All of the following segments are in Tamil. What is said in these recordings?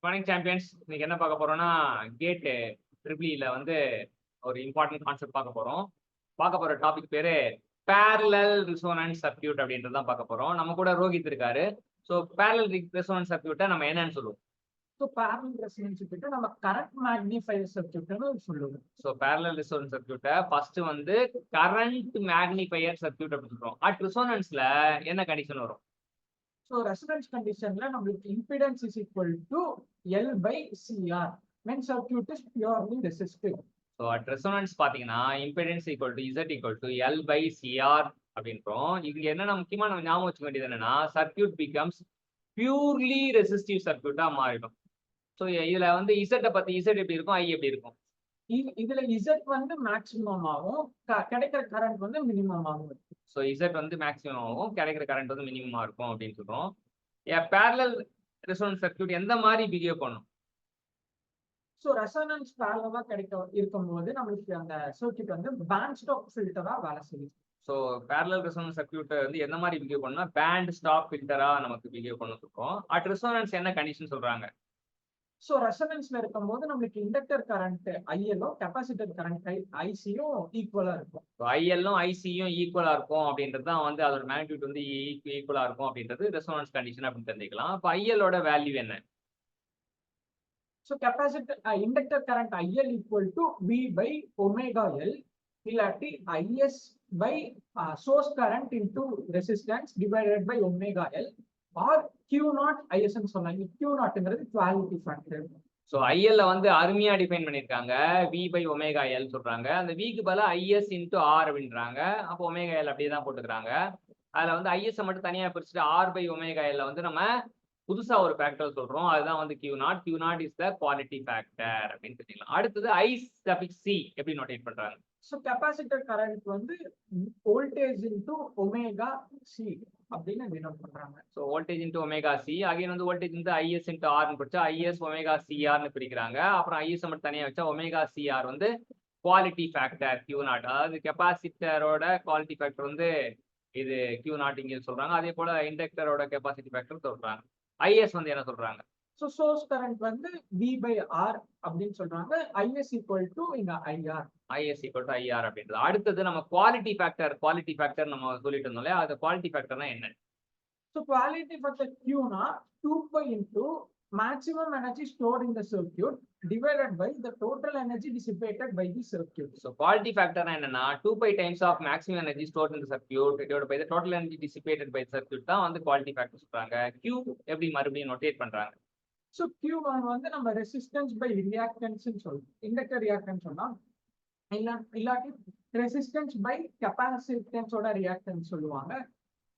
Morning champions. இன்னைக்கு என்ன பார்க்க போறோம்னா, கேட் ட்ரிபிள்இல வந்து ஒரு இம்பார்ட்டன்ட் கான்செப்ட் பார்க்க போறோம். பார்க்க போற டாபிக் பேரு பேரலல் ரெசோனன்ஸ் சர்க்யூட் அப்படின்றது தான் பார்க்க போறோம். நம்ம கூட ரோஹித் இருக்காரு. ஸோ பேரலல் ரெசோனன்ஸ் சர்க்யூட்டை நம்ம என்னன்னு சொல்லுவோம்? ஸோ பேரலல் ரெசோனன்ஸ் சர்க்யூட்டை நம்ம கரண்ட் மேக்னிஃபையர் சர்க்யூட்னு சொல்லுவோம். ஸோ பேரலல் ரெசோனன்ஸ் சர்க்யூட்டை ஃபர்ஸ்ட் வந்து கரண்ட் மேக்னிஃபையர் சர்க்யூட் அப்படின்னு சொல்றோம். அட் ரெசோனன்ஸ்ல என்ன கண்டிஷன் வரும்? ஸோ ரெசோனன்ஸ் கண்டிஷன்ல நம்மளுக்கு impedance is equal to L by CR when circuit is purely resistive. So at resonance பார்த்தீங்கன்னா impedance equal to Z equal to L by CR அப்படின்றோம். இங்க என்னென்ன முக்கியமா நம்ம ஞாபகம் வச்சுக்க வேண்டியது என்னன்னா, சர்க்யூட் பிகம்ஸ் பியூர்லி ரெசிஸ்டிவ் சர்க்யூட்டா மாறிடும். ஸோ இதுல வந்து இசட்டை பத்தி இசட் எப்படி இருக்கும், ஐ எப்படி இருக்கும்? இதுல இசட் வந்து மேக்ஸிமம் ஆகும், கிடைக்கிற கரண்ட் வந்து மினிமம் ஆகும். ஸோ இசட் வந்து மேக்ஸிமம் ஆகும், கிடைக்கிற கரண்ட் வந்து மினிமமா இருக்கும் அப்படின்னு சொல்றோம். பேரலல் ரெசோனன்ஸ் சர்க்யூட் எந்த மாதிரி பிஹேவ் பண்ணும்? ஸோ ரெசோனன்ஸ் பேரலலா இருக்கும்போது நம்மளுக்கு அந்த சர்க்யூட் வந்து பேண்ட் ஸ்டாப் ஃபில்டரா வேலை செய்யும். ஸோ பேரலல் ரெசோனன்ஸ் சர்க்யூட் வந்து எந்த மாதிரி பிஹேவ் பண்ணும்னா பேண்ட் ஸ்டாப் ஃபில்டரா நமக்கு பிஹேவ் பண்ண சொல்றோம். அட் ரெசோனன்ஸ் என்ன கண்டிஷன் சொல்றாங்க? ஸோ ரெசோனன்ஸ்ல இருக்கும்போது நம்மளுக்கு இண்டக்டர் கரண்ட் ஐஎல்லும் கெப்பாசிட்டர் கரண்ட் ஐசியும் ஈக்குவலா இருக்கும். ஐஎல்லும் ஐசியும் ஈக்குவலா இருக்கும் அப்படின்றது தான் வந்து அதோட மேக்னிட்யூட் வந்து ஈக்குவலா இருக்கும் அப்படின்றது ரெசோனன்ஸ் கண்டிஷன் அப்படின்னு தெரிஞ்சுக்கலாம். இப்போ ஐஎல்லோட வேல்யூ என்ன? So capacitor inductor current IL equal to V by omega L இல்லாட்டி IS by source current into resistance divided by omega L or Q naught ஐஎஸ்ன்னு சொன்னாங்க. Q நாட்ங்கிறது குவாலிட்டி ஃபேக்டர். ஸோ ஐஎல்ல வந்து அருமையா டிஃபைன் பண்ணியிருக்காங்க. வி பை ஒமேகா எல் சொல்றாங்க. அந்த விக்கு பதிலா ஐஎஸ் இன்டூ ஆர் அப்படின்றாங்க. அப்போ ஒமேகா எல் அப்படியே தான் போட்டுக்கிறாங்க. அதுல வந்து ஐஎஸ் மட்டும் தனியா பிரிச்சுட்டு ஆர் பை ஒமேகா எல்ல வந்து நம்ம புதுசா ஒரு ஃபேக்டர் சொல்றோம். அதுதான் வந்து Q not. Q not is the quality factor அப்படின்னு தெரிஞ்சுக்கலாம். அடுத்தது ஐ சஃபிக்ஸ் சி எப்படி நோட்டேட் பண்றாங்க? ஸோ கெப்பாசிட்டர் கரண்ட் வந்து வோல்டேஜ் இன்டூ ஒமேகா சி அப்படின்னு டினோட் பண்றாங்க. So voltage into omega see again வந்து வோல்டேஜ் வந்து ஐஎஸ் இன்டூ ஆர்னு பிடிச்சா ஐஎஸ் ஒமேகா சிஆர்னு பிரிக்கிறாங்க. அப்புறம் ஐஎஸ் மட்டும் தனியாக வச்சா ஒமேகா சிஆர் வந்து குவாலிட்டி ஃபேக்டர் Q நாட். அதாவது கெப்பாசிட்டரோட குவாலிட்டி ஃபேக்டர் வந்து இது Q நாட் இங்கே சொல்றாங்க. அதே போல இண்டக்டரோட கெப்பாசிட்டி ஃபேக்டர் சொல்றாங்க. ஐஎஸ் வந்து என்ன சொல்றாங்க? ஸோ சோர்ஸ் கரண்ட் வந்து V by R அப்படின்னு சொல்றாங்க. ஐஎஸ் ஈக்குவல் டு இங்க IR. IS equal to IR அப்படின்றது. அடுத்தது நம்ம குவாலிட்டி ஃபேக்டர் நம்ம சொல்லிட்டு இருந்தோம் இல்லையா, அது குவாலிட்டி ஃபேக்டர்னா என்ன? ஸோ குவாலிட்டி ஃபேக்டர் Qனா 2π into maximum energy stored in the circuit divided by the total energy dissipated by the circuit. So quality factor என்னன்னா 2π times of maximum energy stored in the circuit divided by the total energy dissipated by the circuit தான் வந்து quality factor சொல்றாங்க. Q எப்படி மறுபடியும் நோட்டேட் பண்றாங்க? ஸோ Q வந்து நம்ம ரெசிஸ்டன்ஸ் பை ரியாக்டன்ஸ் சொல்றோம். இண்டக்டர் ரியாக்டன்ஸ் சொன்னா இல்லாட்டி ரெசிஸ்டன்ஸ் பை கெப்பாசிட்டன்ஸோட ரியாக்டன்ஸ் சொல்லுவாங்க.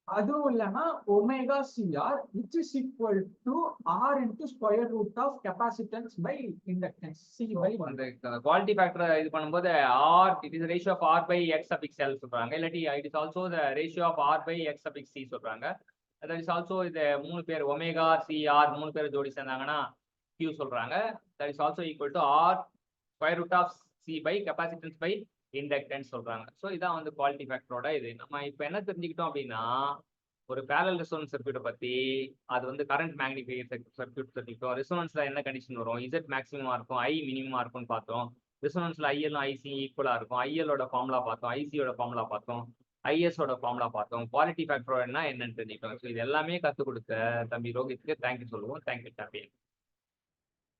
அதுவும் இல்லைன்னா omega CR which is equal to R into square root of capacitance by inductance C by 1. அந்த குவாலிட்டி ஃபேக்டர் இது பண்ணும்போது R it is the ratio of R by X suffix L சொல்றாங்க. இல்லாட்டி it is also the ratio of R by X suffix C சொல்றாங்க. that is also இது மூணு பேர் ஒமேகா சிஆர் மூணு பேர் ஜோடி சேர்ந்தாங்கன்னா Q சொல்றாங்க. that is also equal to R square root of C by capacitance by inductance சொல்றாங்க. ஸோ இதான் வந்து குவாலிட்டி ஃபேக்டரோட இது. நம்ம இப்போ என்ன தெரிஞ்சுக்கிட்டோம் அப்படின்னா, ஒரு பேரலல் ரெசோனன்ஸ் சர்க்யூட்டை பத்தி அது வந்து கரண்ட் மேக்னிஃபையர் சர்க்யூட் தெரிஞ்சுக்கிட்டோம். ரெசோனன்ஸ்ல என்ன கண்டிஷன் வரும், இசட் மேக்ஸிமமா இருக்கும், ஐ மினிமமா இருக்கும்னு பார்த்தோம். ரெசோனன்ஸ்ல ஐஎல்லும் ஐசி ஈக்குவலா இருக்கும். ஐஎலோட ஃபார்முலா பார்த்தோம், ஐசியோட ஃபார்முலா பார்த்தோம், ஐஎஸோட ஃபார்முலா பார்த்தோம். குவாலிட்டி ஃபேக்டர் என்னன்னு தெரிஞ்சுக்கிட்டோம். ஸோ இது எல்லாமே கற்றுக் கொடுத்த தம்பி ரோஹித்க்கு தேங்க்யூ சொல்லுவோம். Thank you champion.